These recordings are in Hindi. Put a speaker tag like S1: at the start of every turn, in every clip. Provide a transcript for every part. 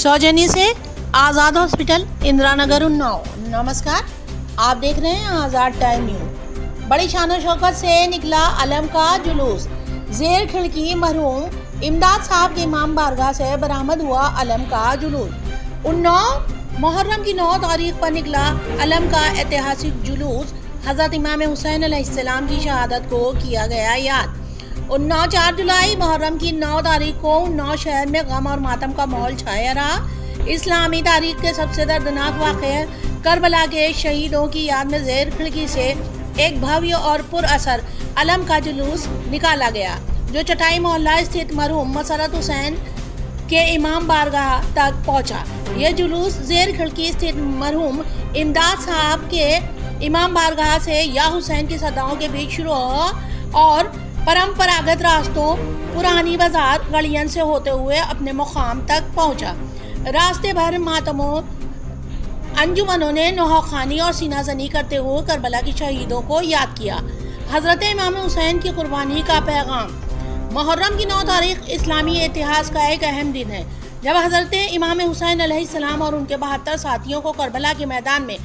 S1: सौजन्य से आज़ाद हॉस्पिटल इंदिरा नगर उन्नाव। नमस्कार, आप देख रहे हैं आज़ाद टाइम न्यूज़। बड़ी शान शौकत से निकला अलम का जुलूस। जेर खिड़की मरहूम इमदाद साहब के इमाम बारगाह से बरामद हुआ अलम का जुलूस। उन्नाव मुहर्रम की 9 तारीख पर निकला अलम का ऐतिहासिक जुलूस। हज़रत इमाम हुसैन अलैहिस्सलाम की शहादत को किया गया याद। उन्नाव 4 जुलाई मुहर्रम की 9 तारीख को उन्नाव शहर में गम और मातम का माहौल छाया रहा। इस्लामी तारीख के सबसे दर्दनाक वाक़े करबला के शहीदों की याद में जेर खिड़की से एक भव्य और पुरअसर अलम का जुलूस निकाला गया, जो चटाई मोहल्ला स्थित मरहूम मसरत हुसैन के इमाम बारगाह तक पहुंचा। यह जुलूस जेर खिड़की स्थित मरहूम इमदाद साहब के इमाम बारगाह से या हुसैन की सदाओं के बीच शुरू हुआ और परंपरागत रास्तों पुरानी बाजार गलियन से होते हुए अपने मुकाम तक पहुंचा। रास्ते भर मातमों अंजुमनों ने नौखानी और सीनाजनी करते हुए करबला के शहीदों को याद किया। हजरत इमाम हुसैन की कुर्बानी का पैगाम। मुहर्रम की 9 तारीख इस्लामी इतिहास का एक अहम दिन है, जब हजरत इमाम हुसैन अलैहिस्सलाम और उनके 72 साथियों को करबला के मैदान में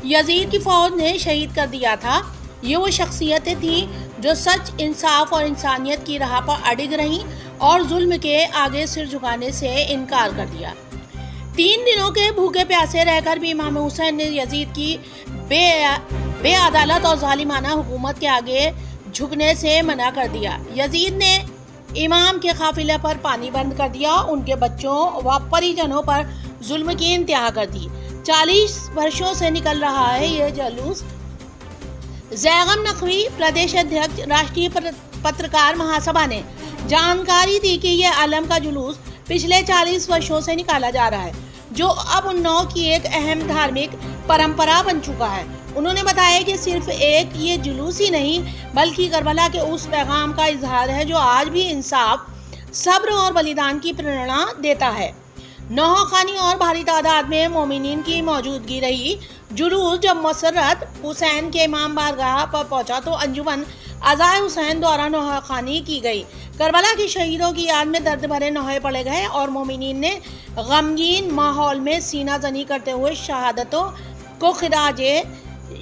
S1: यजीद की फौज ने शहीद कर दिया था। ये वो शख्सियतें थीं जो सच, इंसाफ और इंसानियत की राह पर अडिग रहीं और जुल्म के आगे सिर झुकाने से इनकार कर दिया। 3 दिनों के भूखे प्यासे रहकर भी इमाम हुसैन ने यजीद की बेअदालत और जालिमाना हुकूमत के आगे झुकने से मना कर दिया। यजीद ने इमाम के काफिले पर पानी बंद कर दिया, उनके बच्चों व परिजनों पर जुल्म की इंतहा कर दी। 40 वर्षों से निकल रहा है यह जुलूस। जैगम नकवी प्रदेश अध्यक्ष राष्ट्रीय पत्रकार महासभा ने जानकारी दी कि यह अलम का जुलूस पिछले 40 वर्षों से निकाला जा रहा है, जो अब उन्नाव की एक अहम धार्मिक परंपरा बन चुका है। उन्होंने बताया कि सिर्फ एक ये जुलूस ही नहीं, बल्कि करबला के उस पैगाम का इजहार है जो आज भी इंसाफ, सब्र और बलिदान की प्रेरणा देता है। नौखानी और भारी तादाद में मोमिनीन की मौजूदगी रही। जुलूस जब मसरत हुसैन के इमाम बारगाह पर पहुंचा तो अंजुमन अज़ाए हुसैन द्वारा नौखानी की गई। करबला के शहीदों की याद में दर्द भरे नौहे पड़े गए और मोमिनीन ने गमगीन माहौल में सीना जनी करते हुए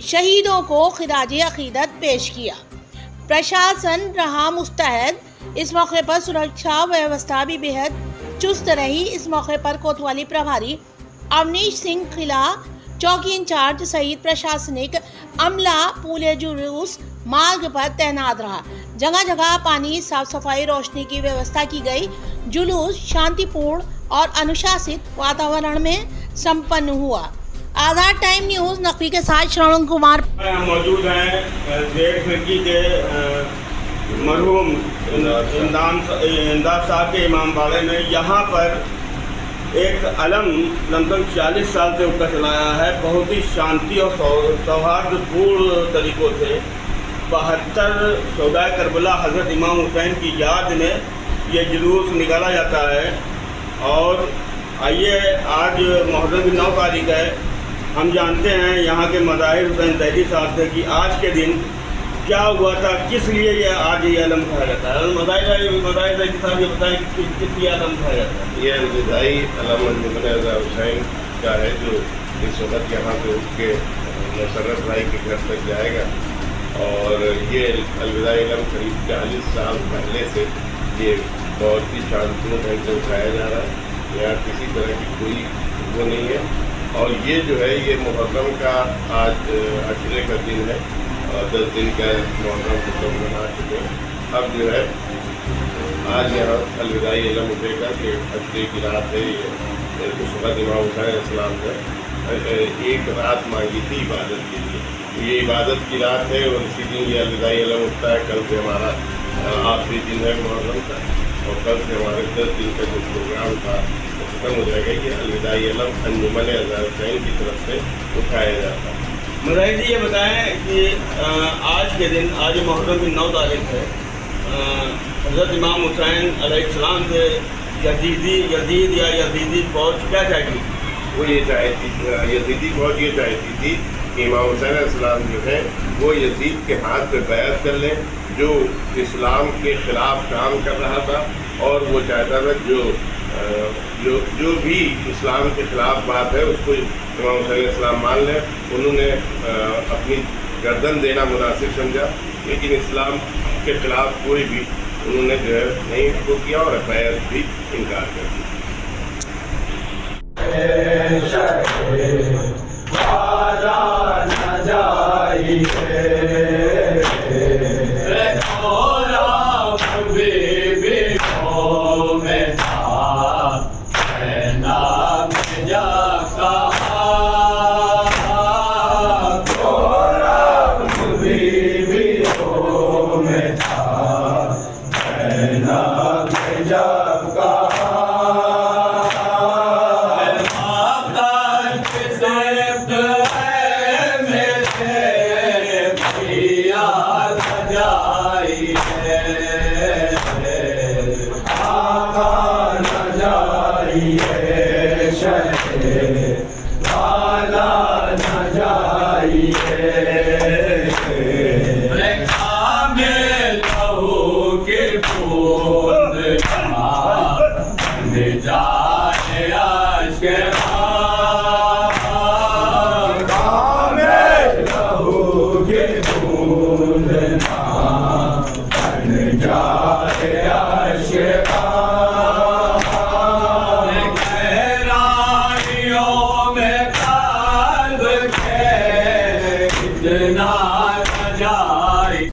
S1: शहीदों को खिराज अकीदत पेश किया। प्रशासन रहा मुस्तैद। इस मौके पर सुरक्षा व्यवस्था भी बेहद चुस्त रही। इस मौके पर कोतवाली प्रभारी अवनीश सिंह खिला, चौकी इंचार्ज सहित प्रशासनिक अमला पूरे जुलूस मार्ग पर तैनात रहा। जगह जगह पानी, साफ सफाई, रोशनी की व्यवस्था की गई। जुलूस शांतिपूर्ण और अनुशासित वातावरण में संपन्न हुआ। आज़ाद टाइम न्यूज़ नकवी के साथ श्रवण कुमार
S2: मौजूद हैं। जेर खिड़की के मरहूम इमदाद साहब के इमाम बाड़े में यहाँ पर एक अलम लगभग 40 साल से ऊपर चलाया है। बहुत ही शांति और सौहार्दपूर्ण तरीक़ों से 72 शोहदाए करबला हज़रत इमाम हुसैन की याद में ये जुलूस निकाला जाता है। और आइए, आज मुहर्रम की 9 तारीख है। हम जानते हैं यहाँ के मज़ाहिर हुसैन ज़ैदी साहब से कि आज के दिन क्या हुआ था, किस लिए ये आज ये अलम खाया जाता है। मज़ाहिर ज़ैदी साहब ये बताएं किस लिए अलम खाया जाता है।
S3: ये अलविदाई अलम अज़ाए हुसैन का है, जो इस वक्त यहाँ से उठ के मसरत भाई के घर तक जाएगा। और ये अलविदाई अलम करीब 40 साल पहले से ये बहुत ही शांतिपूर्ण ढंग से उठाया जा रहा है। यहाँ किसी तरह की कोई वो नहीं है। और ये जो है ये मुहर्रम का आज अशरे का दिन है और 10 दिन का मुहर्रम को मना चुके हैं। अब जो है आज यहाँ अलविदाई अलम उठेगा कि अशरे की रात है। ये मुसरत इमाम हुसैन इस्लाम ने एक रात मांगी थी इबादत के लिए। ये इबादत की रात है और इसी दिन ये अलविदाई अलम उठता है। कल से हमारा आखिरी दिन है मुहर्रम का और कल से हमारे 10 दिन का जो प्रोग्राम था खत्म हो जाएगा। ये अलविदाई अलम अंजुमन अज़ाए हुसैन की तरफ से उठाया जाता है।
S2: मज़ाहिर जी ये बताएं कि आज के दिन, आज मुहर्रम की 9 तारीख है, हज़रत इमाम हुसैन अलैहिस्सलाम से यजीद या यजीदी फौज क्या चाहती थी?
S3: वो ये चाहती थी, यजीदी फौज ये चाहती थी कि इमाम हुसैन अलैहिस्सलाम जो है वो यजीद के हाथ पे बैत कर लें, जो इस्लाम के ख़िलाफ़ काम कर रहा था। और वो चाहता था जो जो भी इस्लाम के खिलाफ बात है उसको इमाम हुसैन इस्लाम मान लें। उन्होंने अपनी गर्दन देना मुनासिब समझा, लेकिन इस्लाम के खिलाफ कोई भी उन्होंने जो है नहीं वो किया और बैत भी इनकार कर दिया।
S4: जाए आज के